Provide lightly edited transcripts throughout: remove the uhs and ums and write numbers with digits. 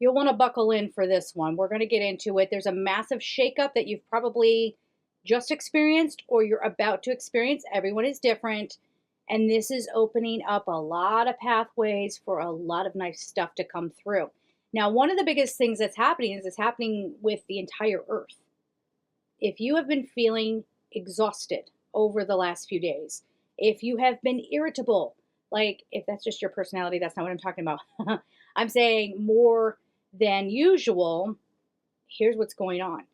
You'll want to buckle in for this one. We're going to get into it. There's a massive shakeup that you've probably just experienced or you're about to experience. Everyone is different. And this is opening up a lot of pathways for a lot of nice stuff to come through. Now, one of the biggest things that's happening is it's happening with the entire earth. If you have been feeling exhausted over the last few days, if you have been irritable, like if that's just your personality, that's not what I'm talking about. I'm saying more than usual, here's what's going on.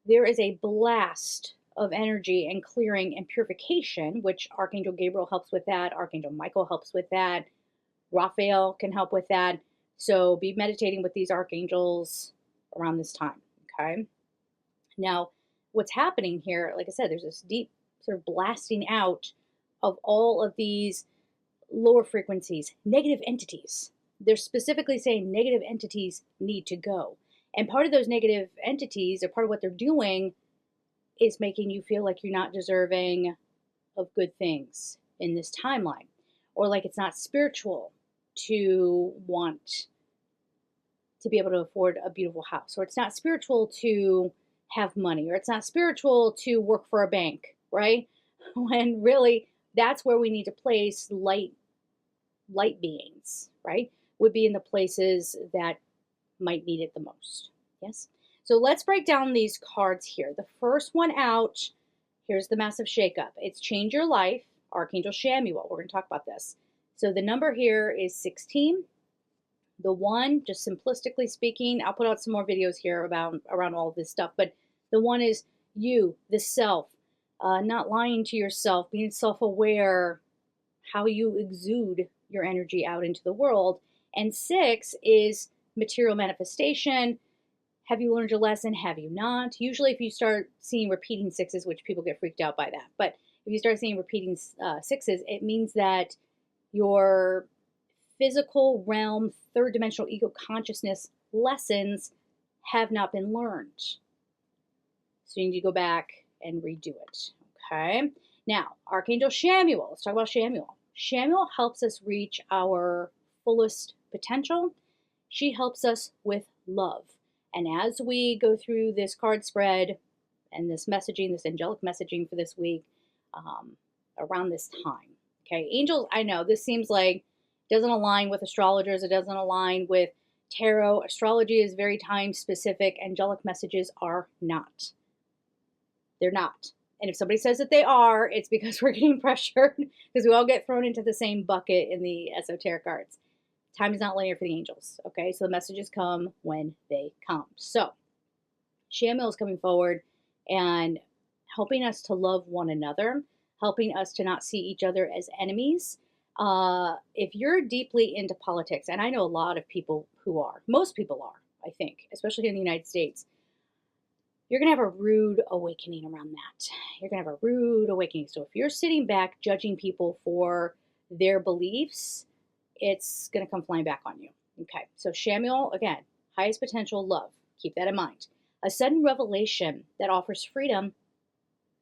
There is a blast of energy and clearing and purification, which Archangel Gabriel helps with that. Archangel Michael helps with that. Raphael can help with that. So be meditating with these archangels around this time, okay? Now, what's happening here, like I said, there's this deep sort of blasting out of all of these lower frequencies, negative entities. They're specifically saying negative entities need to go. And part of those negative entities, or part of what they're doing, is making you feel like you're not deserving of good things in this timeline. Or like it's not spiritual to want to be able to afford a beautiful house. Or it's not spiritual to have money. Or it's not spiritual to work for a bank, right? When really that's where we need to place light beings, right? Would be in the places that might need it the most. Yes? So let's break down these cards here. The first one out, here's the massive shakeup. It's Change Your Life, Archangel Shamuel. We're going to talk about this. So the number here is 16. The one, just simplistically speaking, I'll put out some more videos here around all of this stuff, but the one is you, the self, not lying to yourself, being self-aware, how you exude your energy out into the world. And 6 is material manifestation. Have you learned your lesson? Have you not? Usually if you start seeing repeating 6s, which people get freaked out by that, but if you start seeing repeating 6s, it means that your physical realm, third dimensional ego consciousness lessons have not been learned. So you need to go back and redo it, okay? Now, Archangel Shamuel, let's talk about Shamuel. Shamuel helps us reach our fullest potential. She helps us with love. And as we go through this card spread and this messaging, this angelic messaging for this week, around this time, okay? Angels, I know this seems like doesn't align with astrologers. It doesn't align with tarot. Astrology is very time specific. Angelic messages are not. They're not. And if somebody says that they are, it's because we're getting pressured because we all get thrown into the same bucket in the esoteric arts. Time is not linear for the angels, okay? So the messages come when they come. So Shamuel is coming forward and helping us to love one another, helping us to not see each other as enemies. If you're deeply into politics, and I know a lot of people who are, most people are, I think, especially in the United States, you're going to have a rude awakening around that. You're going to have a rude awakening. So if you're sitting back judging people for their beliefs, it's going to come flying back on you. Okay, so Shamuel, again, highest potential love. Keep that in mind. A sudden revelation that offers freedom.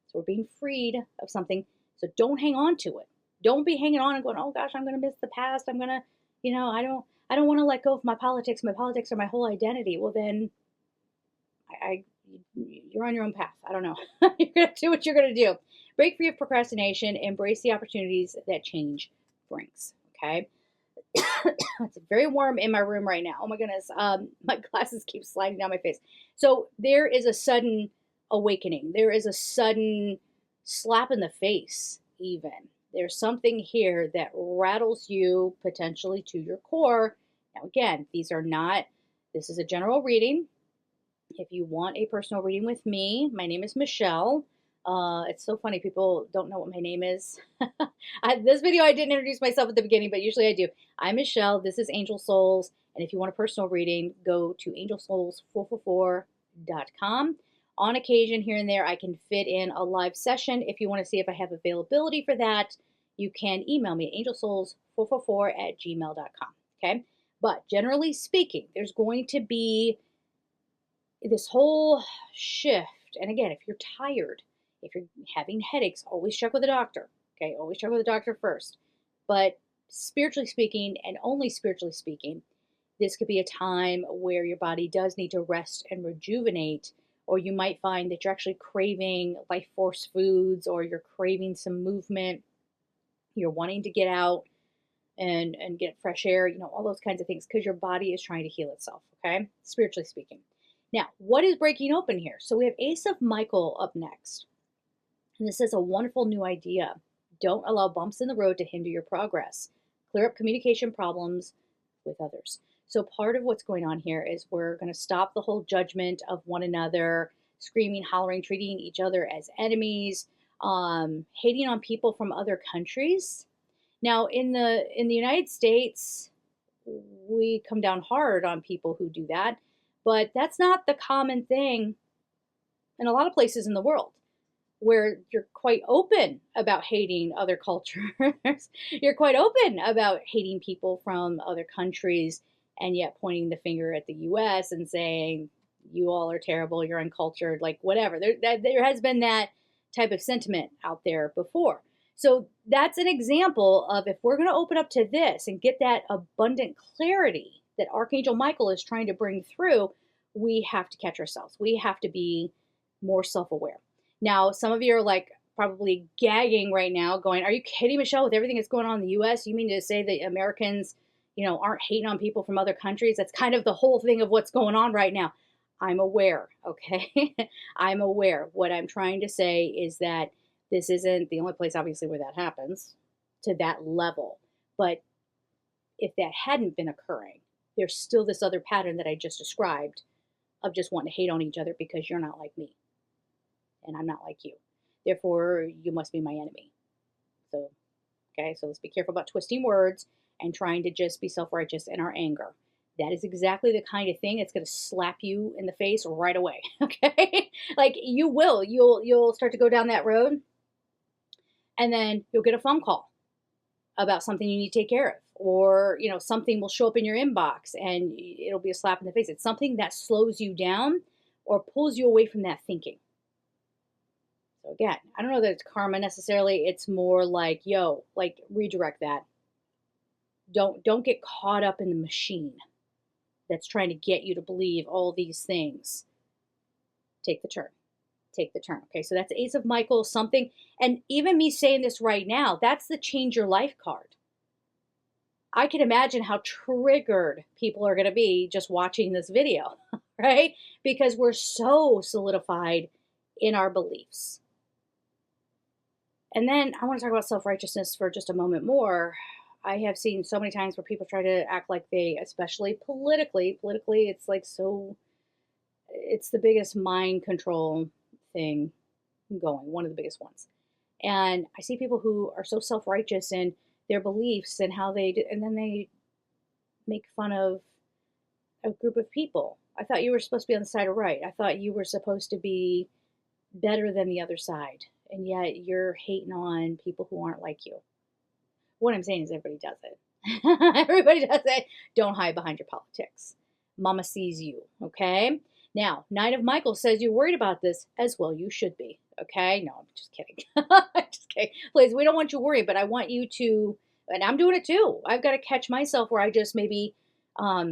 So we're being freed of something. So don't hang on to it. Don't be hanging on and going, oh gosh, I'm going to miss the past. I'm going to, I don't want to let go of my politics. My politics are my whole identity. Well, then you're on your own path. I don't know. You're going to do what you're going to do. Break free of procrastination. Embrace the opportunities that change brings. Okay. It's very warm in my room right now. Oh my goodness. My glasses keep sliding down my face. So there is a sudden awakening. There is a sudden slap in the face even. There's something here that rattles you potentially to your core. Now again, this is a general reading. If you want a personal reading with me, my name is Michelle. It's so funny. People don't know what my name is. This video, I didn't introduce myself at the beginning, but usually I do. I'm Michelle. This is Angel Souls. And if you want a personal reading, go to angelsouls444.com. On occasion, here and there, I can fit in a live session. If you want to see if I have availability for that, you can email me at angelsouls444@gmail.com. Okay? But generally speaking, there's going to be this whole shift. And again, if you're tired, if you're having headaches, always check with a doctor. Okay, always check with a doctor first. But spiritually speaking, and only spiritually speaking, This could be a time where your body does need to rest and rejuvenate, or you might find that you're actually craving life force foods, or you're craving some movement. You're wanting to get out and get fresh air, all those kinds of things, because your body is trying to heal itself, okay? Spiritually speaking. Now, what is breaking open here? So we have Ace of Michael up next. And this is a wonderful new idea. Don't allow bumps in the road to hinder your progress. Clear up communication problems with others. So part of what's going on here is we're going to stop the whole judgment of one another, screaming, hollering, treating each other as enemies, hating on people from other countries. Now, in the United States, we come down hard on people who do that, but that's not the common thing in a lot of places in the world, where you're quite open about hating other cultures. You're quite open about hating people from other countries, and yet pointing the finger at the US and saying, you all are terrible, you're uncultured, like whatever. There has been that type of sentiment out there before. So that's an example of, if we're going to open up to this and get that abundant clarity that Archangel Michael is trying to bring through, we have to catch ourselves. We have to be more self-aware. Now, some of you are like probably gagging right now going, are you kidding, Michelle, with everything that's going on in the US? You mean to say that Americans, aren't hating on people from other countries? That's kind of the whole thing of what's going on right now. I'm aware, okay? I'm aware. What I'm trying to say is that this isn't the only place, obviously, where that happens to that level. But if that hadn't been occurring, there's still this other pattern that I just described of just wanting to hate on each other because you're not like me and I'm not like you. Therefore, you must be my enemy. So, okay, so let's be careful about twisting words and trying to just be self-righteous in our anger. That is exactly the kind of thing that's going to slap you in the face right away, okay? Like you'll start to go down that road, and then you'll get a phone call about something you need to take care of, or something will show up in your inbox and it'll be a slap in the face. It's something that slows you down or pulls you away from that thinking. So again, I don't know that it's karma necessarily. It's more like, redirect that. Don't get caught up in the machine that's trying to get you to believe all these things. Take the turn. Take the turn. Okay, so that's Ace of Michael, something. And even me saying this right now, that's the change your life card. I can imagine how triggered people are going to be just watching this video, right? Because we're so solidified in our beliefs. And then I want to talk about self-righteousness for just a moment more. I have seen so many times where people try to act like they, especially politically, it's like it's the biggest mind control thing going, one of the biggest ones. And I see people who are so self-righteous in their beliefs and how they do, and then they make fun of a group of people. I thought you were supposed to be on the side of right. I thought you were supposed to be better than the other side. And yet you're hating on people who aren't like you. What I'm saying is everybody does it. Everybody does it. Don't hide behind your politics. Mama sees you, okay? Now, Knight of Michael says you're worried about this, as well you should be, okay? No, I'm just kidding. Just kidding. Please, we don't want you worried, but I want you to, and I'm doing it too. I've got to catch myself where I just maybe out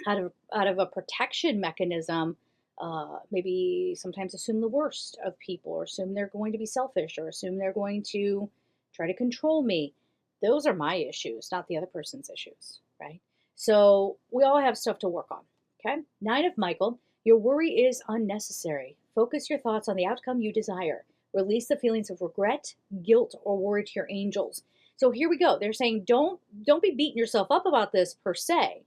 of a protection mechanism, maybe sometimes assume the worst of people, or assume they're going to be selfish, or assume they're going to try to control me. Those are my issues, not the other person's issues, right? So we all have stuff to work on, okay? Knight of Michael, your worry is unnecessary. Focus your thoughts on the outcome you desire. Release the feelings of regret, guilt, or worry to your angels. So here we go. They're saying don't be beating yourself up about this per se,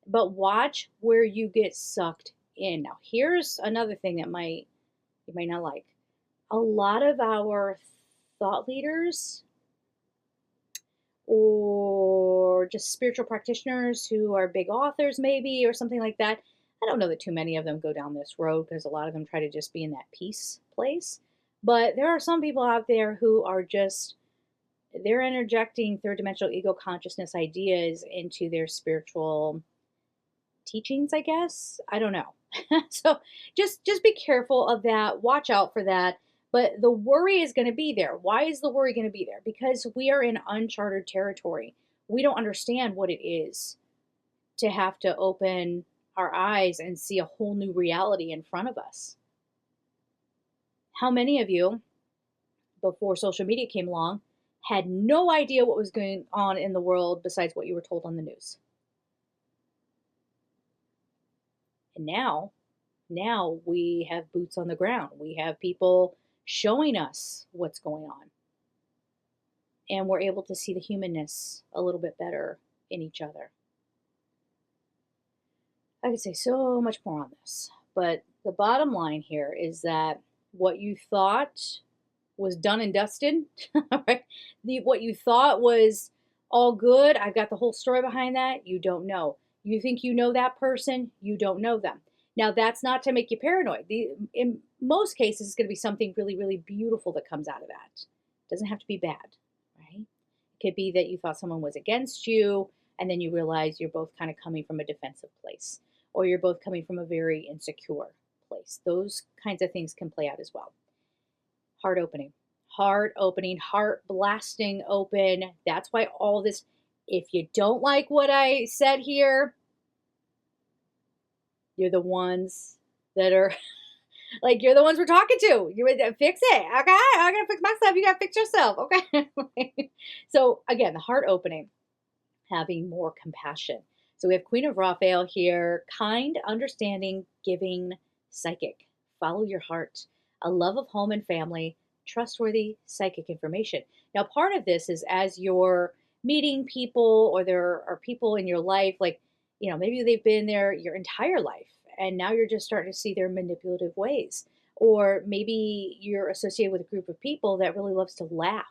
but watch where you get sucked in. Now, here's another thing that you might not like. A lot of our thought leaders or just spiritual practitioners who are big authors maybe, or something like that. I don't know that too many of them go down this road, because a lot of them try to just be in that peace place. But there are some people out there who are just, they're interjecting third dimensional ego consciousness ideas into their spiritual teachings, I guess. I don't know. So just be careful of that. Watch out for that. But the worry is going to be there. Why is the worry going to be there? Because we are in uncharted territory. We don't understand what it is to have to open our eyes and see a whole new reality in front of us. How many of you, before social media came along, had no idea what was going on in the world besides what you were told on the news? And now we have boots on the ground. We have people showing us what's going on. And we're able to see the humanness a little bit better in each other. I could say so much more on this, but the bottom line here is that what you thought was done and dusted, right? What you thought was all good, I've got the whole story behind that, you don't know. You think you know that person, you don't know them. Now, that's not to make you paranoid. In most cases, it's going to be something really, really beautiful that comes out of that. It doesn't have to be bad, right? It could be that you thought someone was against you, and then you realize you're both kind of coming from a defensive place, or you're both coming from a very insecure place. Those kinds of things can play out as well. Heart opening, heart blasting open. That's why all this, if you don't like what I said here, you're the ones that are like, you're the ones we're talking to. You fix it. Okay, I gotta fix myself. You gotta fix yourself. Okay. So again, the heart opening, having more compassion. So we have Queen of Raphael here, kind, understanding, giving, psychic. Follow your heart. A love of home and family, trustworthy psychic information. Now, part of this is as you're meeting people, or there are people in your life, like, maybe they've been there your entire life, and now you're just starting to see their manipulative ways. Or maybe you're associated with a group of people that really loves to laugh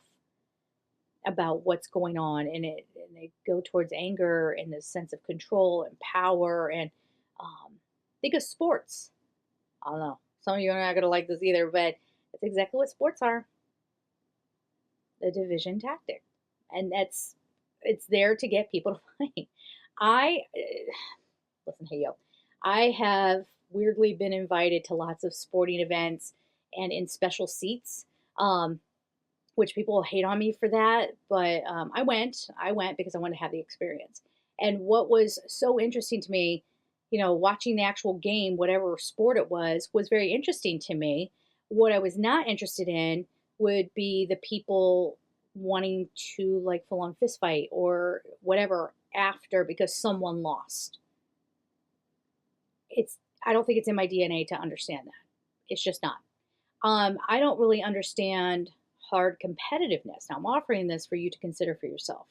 about what's going on, and they go towards anger and the sense of control and power. And think of sports. I don't know. Some of you are not going to like this either, but that's exactly what sports are. The division tactic. And it's there to get people to fight. Listen, hey, yo. I have weirdly been invited to lots of sporting events and in special seats, which people hate on me for that. But I went because I wanted to have the experience. And what was so interesting to me, watching the actual game, whatever sport it was very interesting to me. What I was not interested in would be the people wanting to like full on fist fight or whatever after because someone lost. I don't think it's in my DNA to understand that. It's just not. I don't really understand hard competitiveness. Now I'm offering this for you to consider for yourself.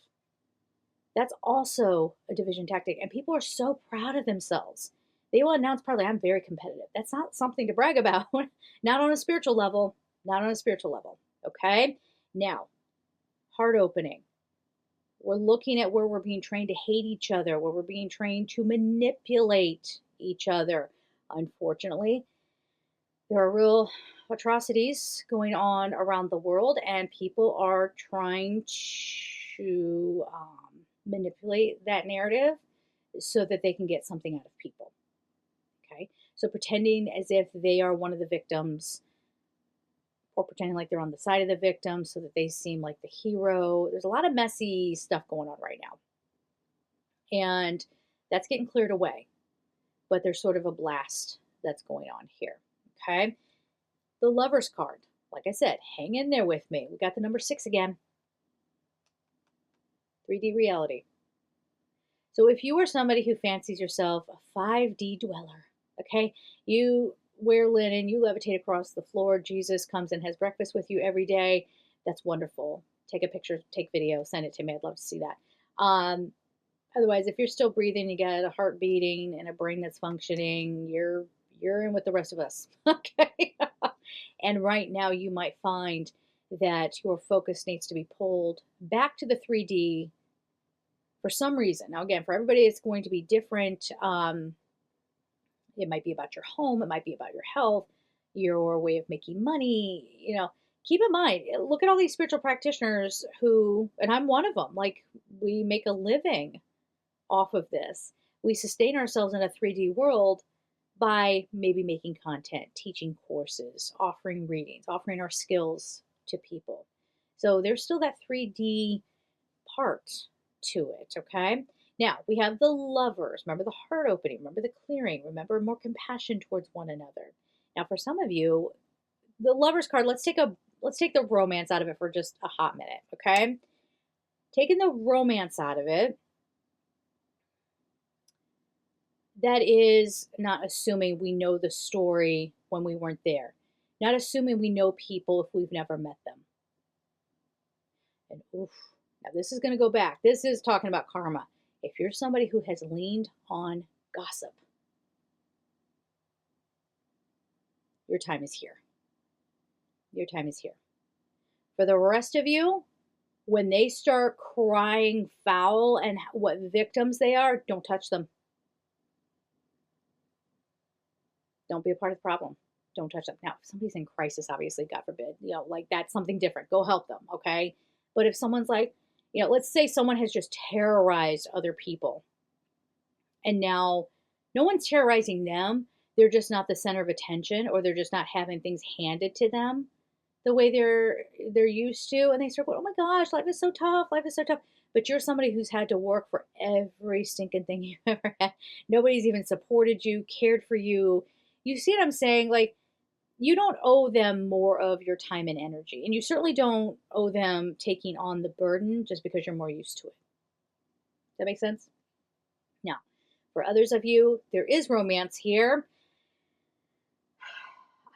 That's also a division tactic, and people are so proud of themselves. They will announce proudly, I'm very competitive. That's not something to brag about. Not on a spiritual level. Not on a spiritual level. Okay? Now, heart opening. We're looking at where we're being trained to hate each other, where we're being trained to manipulate each other. Unfortunately, there are real atrocities going on around the world, and people are trying to manipulate that narrative so that they can get something out of people. Okay, so pretending as if they are one of the victims, or pretending like they're on the side of the victim so that they seem like the hero. There's a lot of messy stuff going on right now, and that's getting cleared away. But there's sort of a blast that's going on here. Okay, the Lover's card. Like I said, hang in there with me. We got the number 6 again. 3D reality. So if you are somebody who fancies yourself a 5D dweller, okay, you wear linen, you levitate across the floor, Jesus comes and has breakfast with you every day, that's wonderful. Take a picture, take video, send it to me. I'd love to see that. Otherwise, if you're still breathing, you got a heart beating and a brain that's functioning, you're in with the rest of us, okay? And right now you might find that your focus needs to be pulled back to the 3D for some reason. Now, again, for everybody, it's going to be different. It might be about your home. It might be about your health, your way of making money. Keep in mind, look at all these spiritual practitioners who, and I'm one of them, like we make a living off of this. We sustain ourselves in a 3D world by maybe making content, teaching courses, offering readings, offering our skills to people. So there's still that 3D part to it, okay? Now, we have the Lovers. Remember the heart opening. Remember the clearing. Remember more compassion towards one another. Now, for some of you, the Lovers card, let's take the romance out of it for just a hot minute, okay? Taking the romance out of it, that is not assuming we know the story when we weren't there. Not assuming we know people if we've never met them. And oof, now this is going to go back. This is talking about karma. If you're somebody who has leaned on gossip, your time is here. Your time is here. For the rest of you, when they start crying foul and what victims they are, don't touch them. Don't be a part of the problem. Don't touch them. Now, if somebody's in crisis, obviously, God forbid, like that's something different. Go help them, okay? But if someone's like, let's say someone has just terrorized other people, and now no one's terrorizing them. They're just not the center of attention, or they're just not having things handed to them the way they're used to, and they start going, "Oh my gosh, life is so tough. Life is so tough." But you're somebody who's had to work for every stinking thing you've ever had. Nobody's even supported you, cared for you. You see what I'm saying? Like, you don't owe them more of your time and energy. And you certainly don't owe them taking on the burden just because you're more used to it. Does that make sense? Now, for others of you, there is romance here.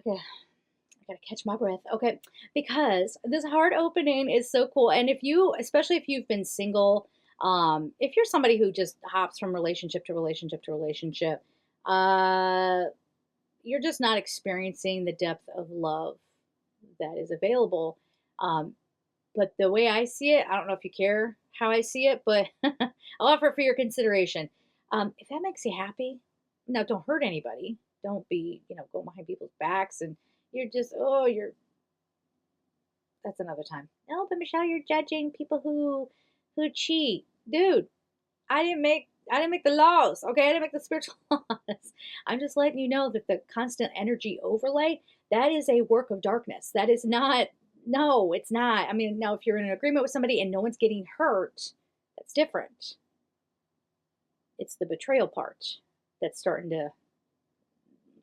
I gotta catch my breath. Okay, because this heart opening is so cool. And especially if you've been single, if you're somebody who just hops from relationship to relationship to relationship, you're just not experiencing the depth of love that is available. But the way I see it, I don't know if you care how I see it, but I'll offer it for your consideration. If that makes you happy, now don't hurt anybody. Don't be, go behind people's backs and that's another time. No, but Michelle, you're judging people who cheat. Dude, I didn't make the laws, okay? I didn't make the spiritual laws. I'm just letting you know that the constant energy overlay, that is a work of darkness. That is not, no, it's not. I mean, now if you're in an agreement with somebody and no one's getting hurt, that's different. It's the betrayal part that's starting to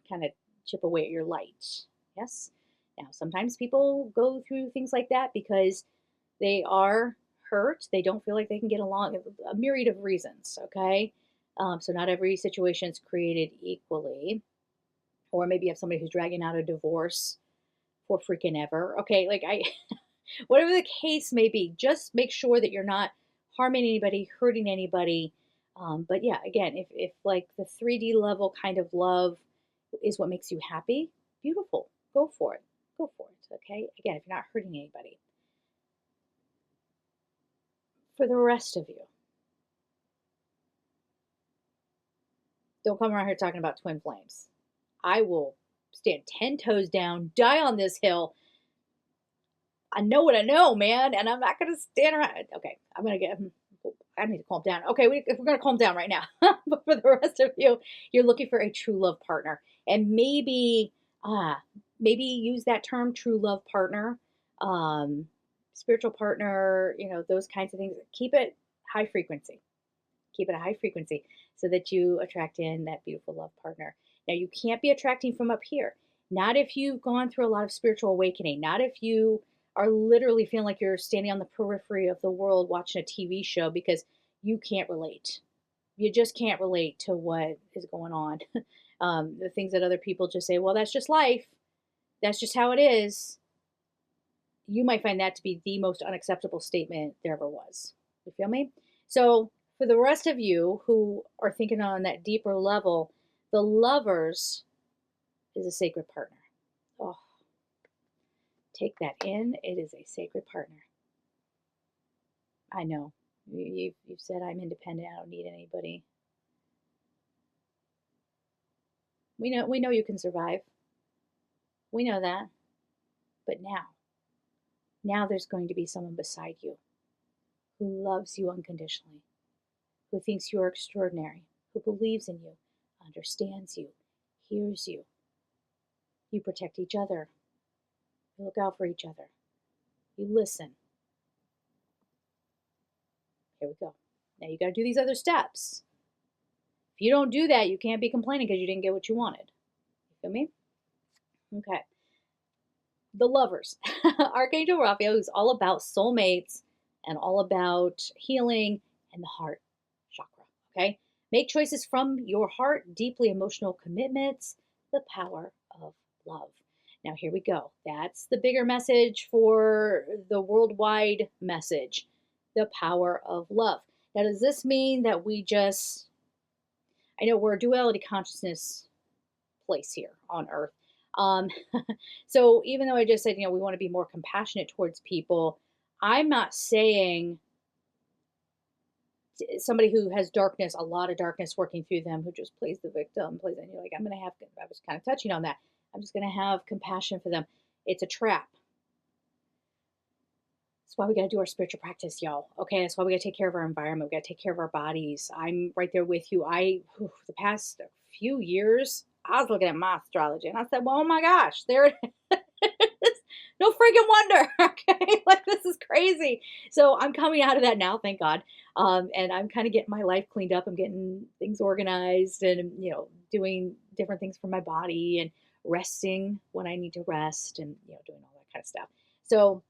kind of chip away at your light. Yes? Now, sometimes people go through things like that because they are hurt. They don't feel like they can get along. A myriad of reasons, okay? So not every situation is created equally. Or maybe you have somebody who's dragging out a divorce for freaking ever. Okay, whatever the case may be, just make sure that you're not harming anybody, hurting anybody. But yeah, again, if like the 3D level kind of love is what makes you happy, beautiful. Go for it. Go for it. Okay. Again, if you're not hurting anybody. For the rest of you, don't come around here talking about twin flames. I will stand 10 toes down, die on this hill. I know what I know, man, and I'm not going to stand around. Okay, I need to calm down. Okay, we're going to calm down right now. But for the rest of you, you're looking for a true love partner. And maybe use that term, true love partner, spiritual partner, those kinds of things. Keep it high frequency. Keep it a high frequency so that you attract in that beautiful love partner. Now, you can't be attracting from up here. Not if you've gone through a lot of spiritual awakening. Not if you are literally feeling like you're standing on the periphery of the world watching a TV show because you can't relate. You just can't relate to what is going on. The things that other people just say, well, that's just life. That's just how it is. You might find that to be the most unacceptable statement there ever was. You feel me? So for the rest of you who are thinking on that deeper level, the Lovers is a sacred partner. Oh, take that in. It is a sacred partner. I know. You've said I'm independent. I don't need anybody. We know you can survive. We know that. But now there's going to be someone beside you who loves you unconditionally, who thinks you are extraordinary, who believes in you, understands you, hears you. You protect each other. You look out for each other. You listen. Here we go. Now you got to do these other steps. If you don't do that, you can't be complaining because you didn't get what you wanted. You feel me? Okay. The Lovers. Archangel Raphael, who's all about soulmates and all about healing and the heart chakra. Okay. Make choices from your heart, deeply emotional commitments, the power of love. Now, here we go. That's the bigger message for the worldwide message, the power of love. Now, does this mean that we just, I know we're a duality consciousness place here on earth. Um, so even though I just said, we want to be more compassionate towards people, I'm not saying somebody who has darkness, a lot of darkness working through them, who just plays the victim, and you're like, I was kind of touching on that. I'm just going to have compassion for them. It's a trap. That's why we got to do our spiritual practice, y'all. Okay, that's why we got to take care of our environment. We got to take care of our bodies. I'm right there with you. The past few years, I was looking at my astrology and I said, well, oh my gosh, there it is. No freaking wonder. Okay, like this is crazy. So I'm coming out of that now, thank God. And I'm kind of getting my life cleaned up. I'm getting things organized and, doing different things for my body and resting when I need to rest and, doing all that kind of stuff. So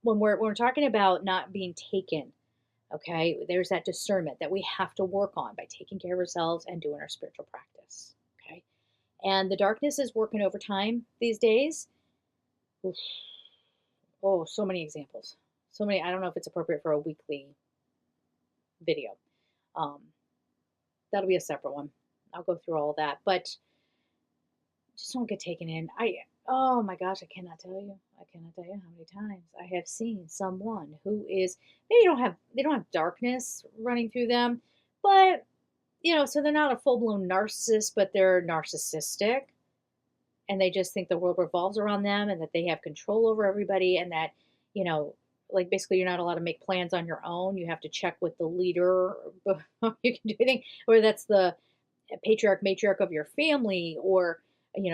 when we're talking about not being taken, okay, there's that discernment that we have to work on by taking care of ourselves and doing our spiritual practice. Okay. And the darkness is working overtime these days. Oof. Oh, so many examples. So many. I don't know if it's appropriate for a weekly video. That'll be a separate one. I'll go through all that, but just don't get taken in. Oh my gosh, I cannot tell you how many times I have seen someone who is, maybe they don't have darkness running through them, but so they're not a full-blown narcissist, but they're narcissistic, and they just think the world revolves around them and that they have control over everybody, and that, like basically you're not allowed to make plans on your own. You have to check with the leader before you can do anything, whether that's the patriarch, matriarch of your family, or in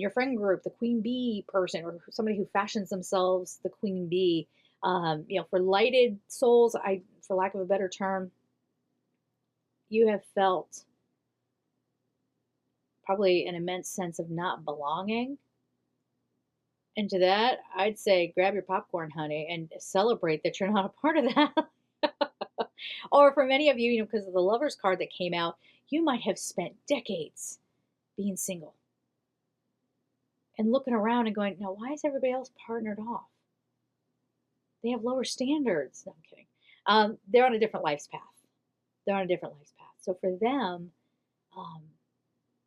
your friend group, the queen bee person, or somebody who fashions themselves the queen bee. For lighted souls, for lack of a better term, you have felt probably an immense sense of not belonging. And to that, I'd say grab your popcorn, honey, and celebrate that you're not a part of that. Or for many of you, because of the Lovers card that came out, you might have spent decades being single and looking around and going, now, why is everybody else partnered off? They have lower standards. No, I'm kidding. They're on a different life's path. So for them,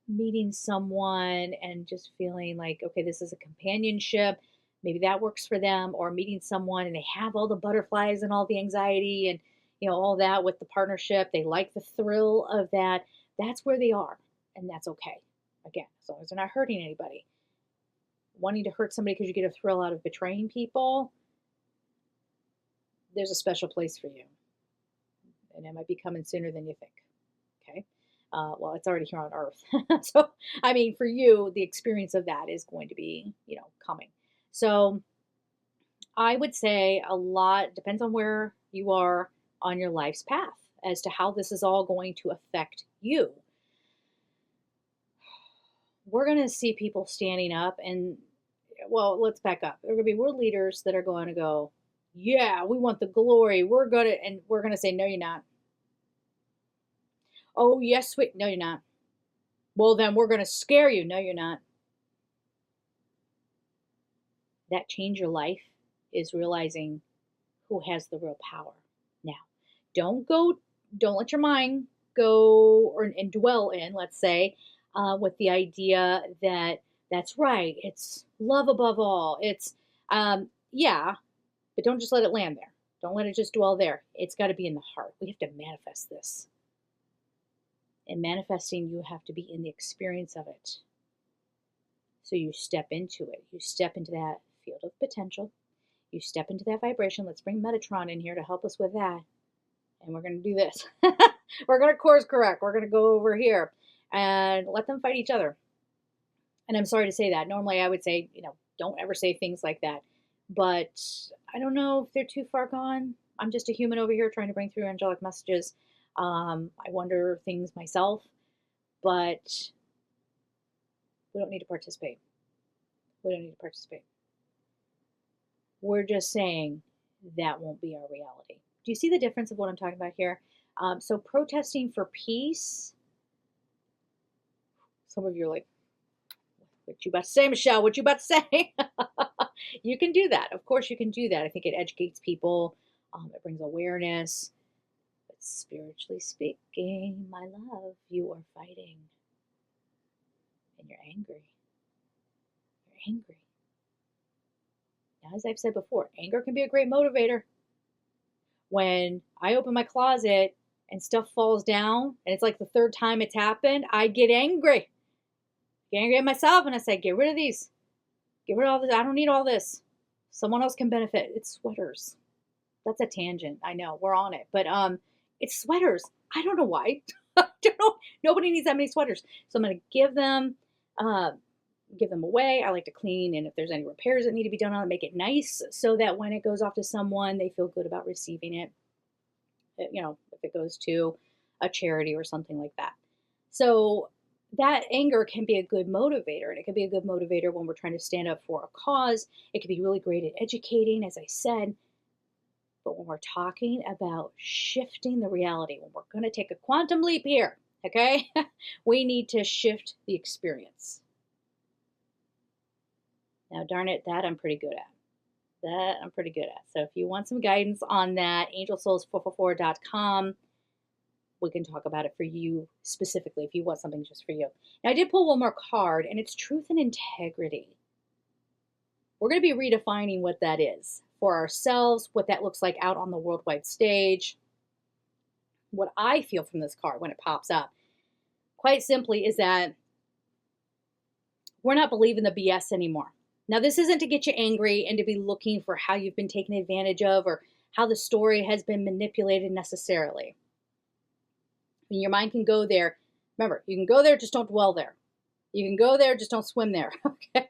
meeting someone and just feeling like, okay, this is a companionship, maybe that works for them, or meeting someone and they have all the butterflies and all the anxiety and, all that with the partnership. They like the thrill of that. That's where they are. And that's okay. Again, as long as they're not hurting anybody. Wanting to hurt somebody because you get a thrill out of betraying people, there's a special place for you. And it might be coming sooner than you think. Okay. Well, it's already here on earth. So, for you, the experience of that is going to be, coming. So I would say a lot depends on where you are on your life's path as to how this is all going to affect you. We're going to see people standing up and, well, let's back up. There are going to be world leaders that are going to go, yeah, we want the glory. We're going to say, no, you're not. Oh, yes, no, you're not. Well, then we're going to scare you. No, you're not. That change your life is realizing who has the real power. Now, don't let your mind go and dwell in, let's say, with the idea that that's right. It's love above all. It's, yeah, but don't just let it land there. Don't let it just dwell there. It's got to be in the heart. We have to manifest this. And manifesting, you have to be in the experience of it. So you step into it. You step into that field of potential. You step into that vibration. Let's bring Metatron in here to help us with that. And we're going to do this. We're going to course correct. We're going to go over here and let them fight each other. And I'm sorry to say that. Normally I would say, don't ever say things like that. But I don't know if they're too far gone. I'm just a human over here trying to bring through angelic messages. I wonder things myself, but we don't need to participate. We don't need to participate. We're just saying that won't be our reality. Do you see the difference of what I'm talking about here? So protesting for peace. Some of you are like, what you about to say, Michelle? What you about to say? You can do that. Of course you can do that. I think it educates people. It brings awareness. But spiritually speaking, my love, you are fighting. And you're angry. You're angry. Now, as I've said before, anger can be a great motivator. When I open my closet and stuff falls down, and it's like the third time it's happened, I get angry. Get angry at myself, and I say, get rid of these. Get rid of all this. I don't need all this. Someone else can benefit. It's sweaters. That's a tangent. I know. We're on it. But it's sweaters. I don't know why. I don't know. Nobody needs that many sweaters. So I'm going to give them away. I like to clean, and if there's any repairs that need to be done on it, make it nice so that when it goes off to someone, they feel good about receiving it. You know, if it goes to a charity or something like that. So that anger can be a good motivator, and it can be a good motivator when we're trying to stand up for a cause. It can be really great at educating, as I said. But when we're talking about shifting the reality, when we're going to take a quantum leap here, okay, we need to shift the experience. Now, darn it, that I'm pretty good at. So if you want some guidance on that, angelsouls444.com. We can talk about it for you specifically if you want something just for you. Now, I did pull one more card, and it's truth and integrity. We're going to be redefining what that is for ourselves, what that looks like out on the worldwide stage. What I feel from this card when it pops up, quite simply, is that we're not believing the BS anymore. Now, this isn't to get you angry and to be looking for how you've been taken advantage of or how the story has been manipulated necessarily. I mean, your mind can go there. Remember, you can go there, just don't dwell there. You can go there, just don't swim there. Okay?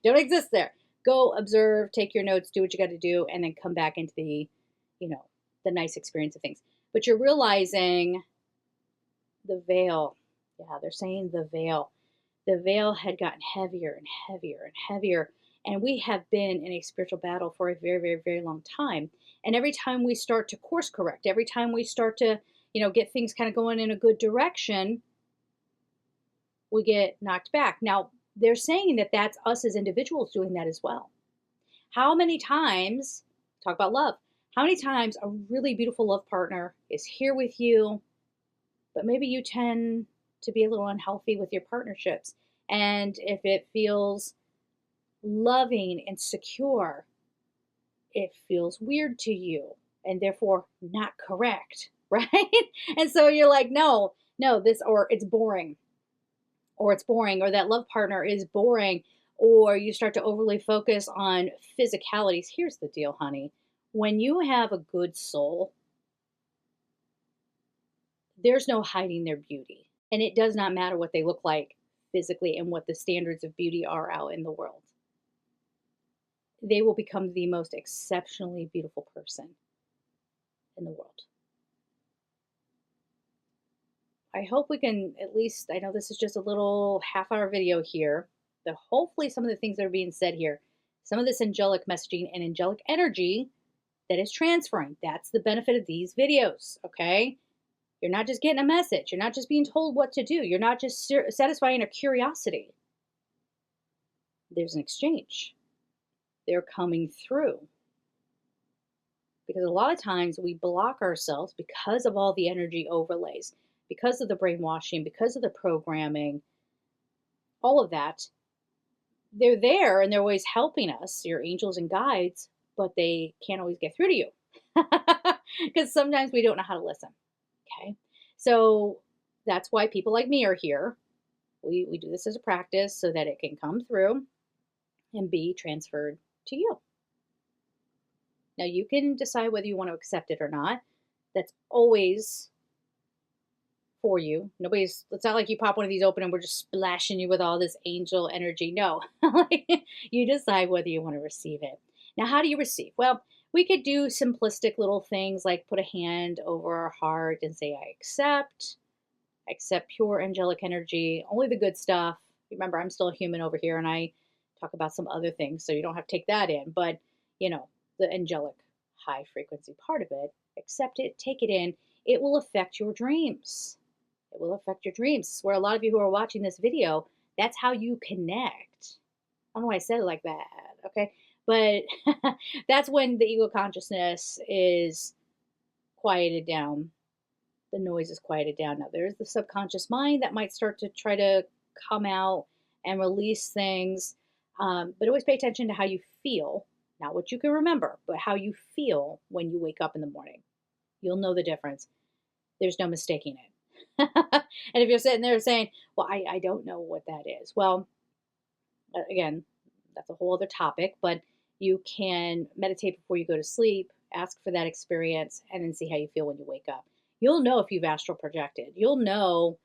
Don't exist there. Go observe, take your notes, do what you got to do, and then come back into the, the nice experience of things. But you're realizing the veil. Yeah, they're saying the veil. The veil had gotten heavier and heavier and heavier. And we have been in a spiritual battle for a very, very, very long time. And every time we start to course correct, every time we start to, get things kind of going in a good direction, we get knocked back. Now, they're saying that that's us as individuals doing that as well. How many times, talk about love, how many times a really beautiful love partner is here with you, but maybe you tend to be a little unhealthy with your partnerships. And if it feels loving and secure, it feels weird to you and therefore not correct, right? And so you're like, no, this, or it's boring, or that love partner is boring, or you start to overly focus on physicalities. Here's the deal, honey. When you have a good soul, there's no hiding their beauty. And it does not matter what they look like physically and what the standards of beauty are out in the world. They will become the most exceptionally beautiful person in the world. I hope we can at least, I know this is just a little half-hour video here, but hopefully some of the things that are being said here, some of this angelic messaging and angelic energy that is transferring, that's the benefit of these videos, okay? You're not just getting a message. You're not just being told what to do. You're not just satisfying a curiosity. There's an exchange. They're coming through. Because a lot of times we block ourselves because of all the energy overlays, because of the brainwashing, because of the programming, all of that. They're there and they're always helping us, your angels and guides, but they can't always get through to you. Because sometimes we don't know how to listen. Okay, so that's why people like me are here. We do this as a practice so that it can come through and be transferred to you. Now, you can decide whether you want to accept it or not. That's always for you. It's not like you pop one of these open and we're just splashing you with all this angel energy. No, you decide whether you want to receive it. Now, how do you receive? Well, We could do simplistic little things like put a hand over our heart and say, I accept pure angelic energy, only the good stuff. Remember, I'm still a human over here and I talk about some other things, so you don't have to take that in. But, you know, the angelic high frequency part of it, accept it, take it in. It will affect your dreams. It will affect your dreams. This is where a lot of you who are watching this video, that's how you connect. I don't know why I said it like that, okay? But that's when the ego consciousness is quieted down. The noise is quieted down. Now, there's the subconscious mind that might start to try to come out and release things. But always pay attention to how you feel, not what you can remember, but how you feel when you wake up in the morning. You'll know the difference. There's no mistaking it. And if you're sitting there saying, well, I don't know what that is. Well, again, that's a whole other topic, but you can meditate before you go to sleep, ask for that experience, and then see how you feel when you wake up. You'll know if you've astral projected. You'll know,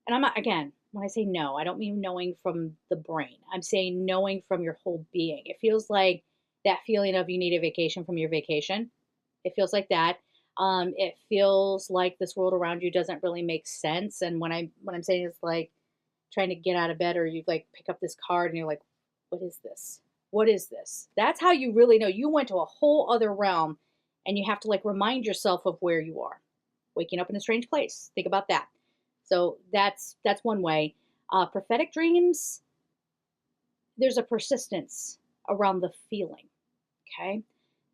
and I'm not, again, when I say know, I don't mean knowing from the brain. I'm saying knowing from your whole being. It feels like that feeling of you need a vacation from your vacation. It feels like that. It feels like this world around you doesn't really make sense. And when I'm saying it's like trying to get out of bed, or you like pick up this card and you're like, what is this? What is this? That's how you really know you went to a whole other realm, and you have to like remind yourself of where you are. Waking up in a strange place. Think about that. So that's one way. Prophetic dreams, there's a persistence around the feeling. Okay,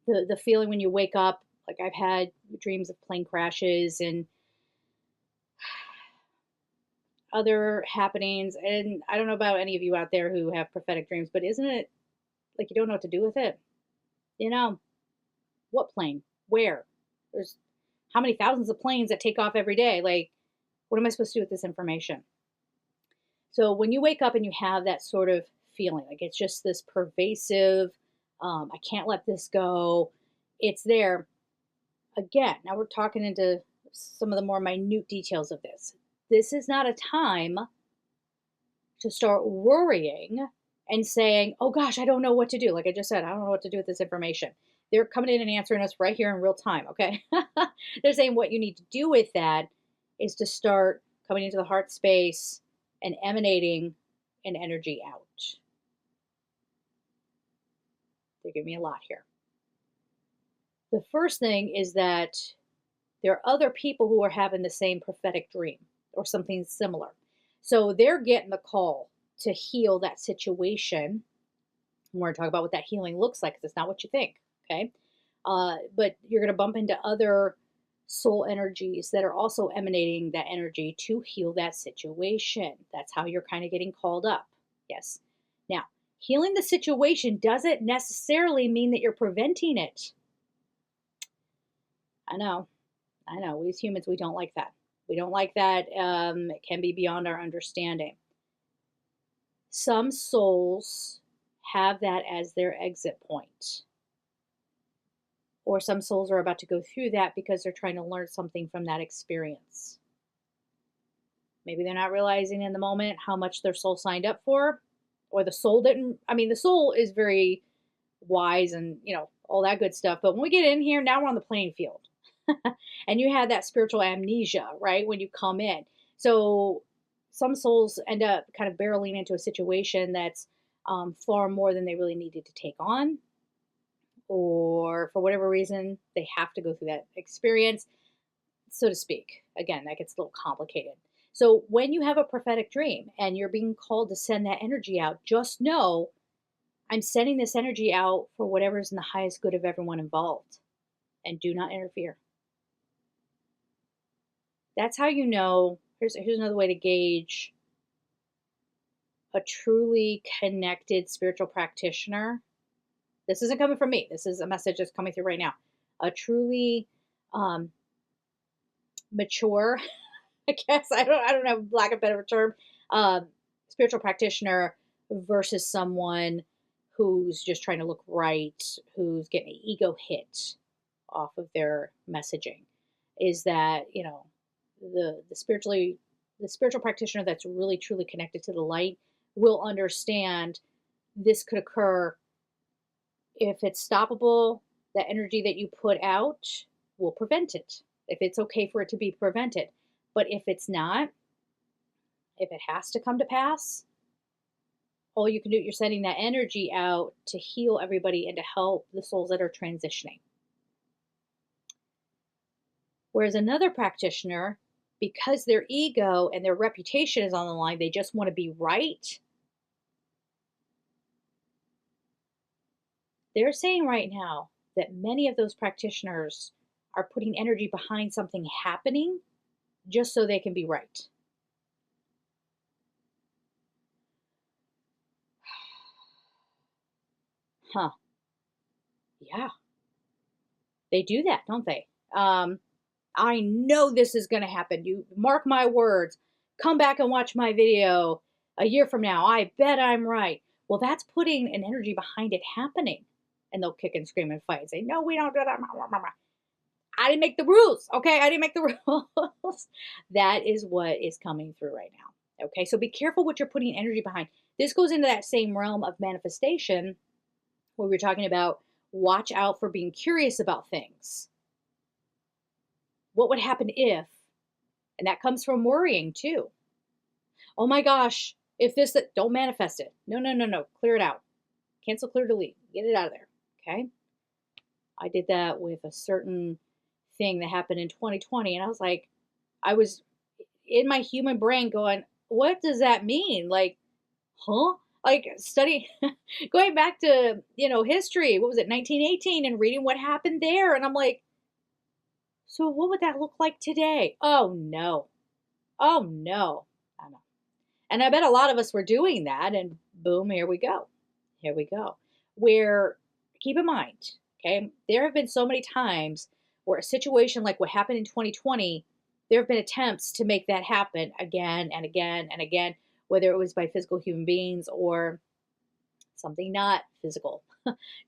the feeling when you wake up. Like I've had dreams of plane crashes and other happenings, and I don't know about any of you out there who have prophetic dreams, but isn't it like you don't know what to do with it? You know, what plane? Where? There's how many thousands of planes that take off every day? Like, what am I supposed to do with this information? So when you wake up and you have that sort of feeling, like it's just this pervasive, I can't let this go. It's there. Again, now we're talking into some of the more minute details of this. This is not a time to start worrying and saying, oh gosh, I don't know what to do. Like I just said, I don't know what to do with this information. They're coming in and answering us right here in real time, okay? They're saying what you need to do with that is to start coming into the heart space and emanating an energy out. They're giving me a lot here. The first thing is that there are other people who are having the same prophetic dream or something similar. So they're getting the call to heal that situation. We're going to talk about what that healing looks like because it's not what you think, okay? But you're going to bump into other soul energies that are also emanating that energy to heal that situation. That's how you're kind of getting called up. Yes. Now, healing the situation doesn't necessarily mean that you're preventing it. I know. We as humans, we don't like that. We don't like that. It can be beyond our understanding. Some souls have that as their exit point. Or some souls are about to go through that because they're trying to learn something from that experience. Maybe they're not realizing in the moment how much their soul signed up for, or the soul didn't. I mean, the soul is very wise and, all that good stuff. But when we get in here, now we're on the playing field. And you have that spiritual amnesia, right? When you come in. So some souls end up kind of barreling into a situation that's far more than they really needed to take on. Or for whatever reason, they have to go through that experience, so to speak. Again, that gets a little complicated. So when you have a prophetic dream and you're being called to send that energy out, just know I'm sending this energy out for whatever's in the highest good of everyone involved. And do not interfere. That's how you know. Here's another way to gauge a truly connected spiritual practitioner. This isn't coming from me. This is a message that's coming through right now. A truly mature, I guess, I don't know, lack of a better term, spiritual practitioner versus someone who's just trying to look right, who's getting an ego hit off of their messaging, is that, the spiritual practitioner that's really truly connected to the light will understand this could occur if it's stoppable. that energy that you put out will prevent it. If it's okay for it to be prevented. But if it's not, if it has to come to pass, all you can do, you're sending that energy out to heal everybody and to help the souls that are transitioning. Whereas another practitioner, because their ego and their reputation is on the line, they just want to be right. They're saying right now that many of those practitioners are putting energy behind something happening just so they can be right. Huh. Yeah. They do that, don't they? I know this is going to happen. You mark my words. Come back and watch my video a year from now. I bet I'm right. Well, that's putting an energy behind it happening. And they'll kick and scream and fight and say, no, we don't do that. I didn't make the rules. Okay. I didn't make the rules. That is what is coming through right now. Okay. So be careful what you're putting energy behind. This goes into that same realm of manifestation where we're talking about watch out for being curious about things. What would happen if, and that comes from worrying too. Oh my gosh, if this, that, don't manifest it. No. Clear it out. Cancel, clear, delete. Get it out of there. Okay. I did that with a certain thing that happened in 2020. And I was like, I was in my human brain going, what does that mean? Like, huh? Like study, going back to, history, what was it, 1918, and reading what happened there. And I'm like, so what would that look like today? Oh no. Oh no. I know. And I bet a lot of us were doing that, and boom, here we go. Here we go. Where, keep in mind, okay, there have been so many times where a situation like what happened in 2020, there have been attempts to make that happen again and again and again, whether it was by physical human beings or something not physical,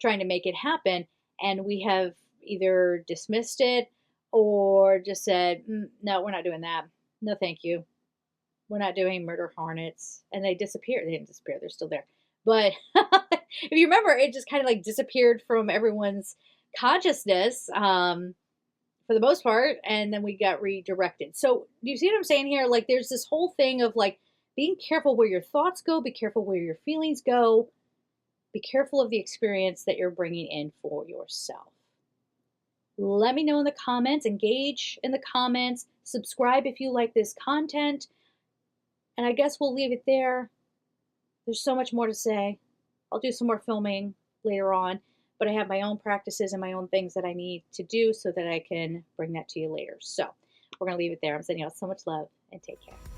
trying to make it happen. And we have either dismissed it or just said, no, we're not doing that. No, thank you. We're not doing murder hornets. And they disappeared. They didn't disappear. They're still there. But if you remember, it just kind of like disappeared from everyone's consciousness for the most part. And then we got redirected. So do you see what I'm saying here? Like there's this whole thing of like being careful where your thoughts go. Be careful where your feelings go. Be careful of the experience that you're bringing in for yourself. Let me know in the comments. Engage in the comments. Subscribe if you like this content. And I guess we'll leave it there. There's so much more to say. I'll do some more filming later on, but I have my own practices and my own things that I need to do so that I can bring that to you later. So we're going to leave it there. I'm sending you all so much love and take care.